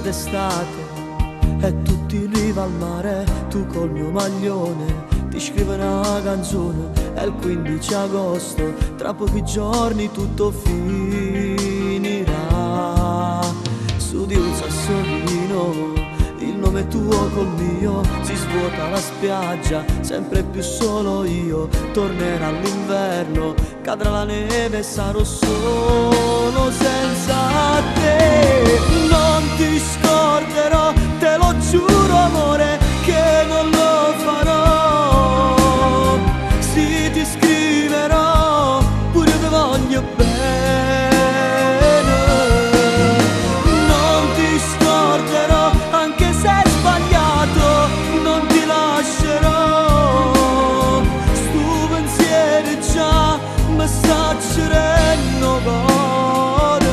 d'estate e tutti in riva al mare, tu col mio maglione ti scrivo una canzone. È il 15 agosto, tra pochi giorni tutto finirà. Su di un sassolino il nome tuo col mio, si svuota la spiaggia, sempre più solo io. Tornerà l'inverno, cadrà la neve e sarò solo senza te. Non ti scorderò, te lo giuro amore, che non lo farò. Sì, ti scriverò, pure io ti voglio bene. Non ti scorderò, anche se hai sbagliato, non ti lascerò. Stu pensiero già mi sta cerendo cuore.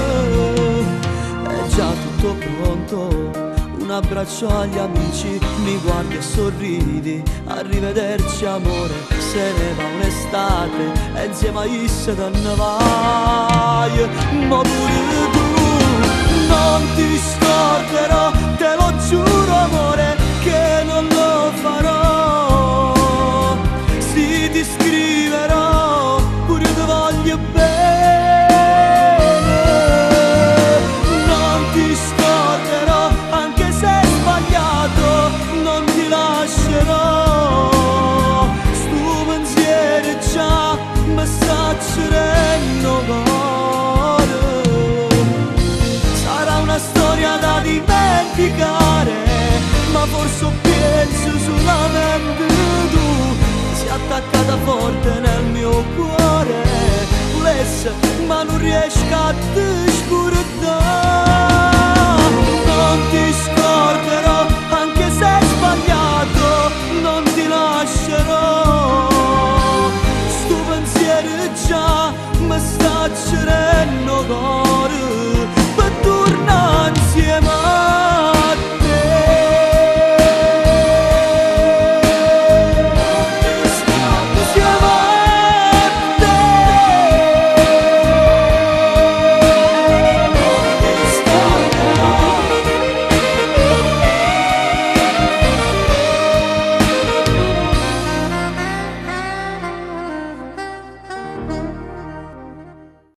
È già tutto pronto, un abbraccio agli amici, mi guardi e sorridi, arrivederci amore, se ne va un'estate e insieme a issa te ne vai. Ma pure tu non ti scorderò, te lo giuro amore, che non lo farò. Sì, ti scriverò, pure io ti voglio bene. Non ti scorderò, anche se hai sbagliato, non ti lascerò. Stu pensiero già mi sta cerendo cuore. Sarà una storia da dimenticare, ma forse penso solamente tu. Si è attaccata forte nel mio cuore, volesse ma non riesco a te scordare. Non ti scorderò, anche se hai sbagliato, non ti lascerò. Stu pensiero già mi sta cerendo cuore.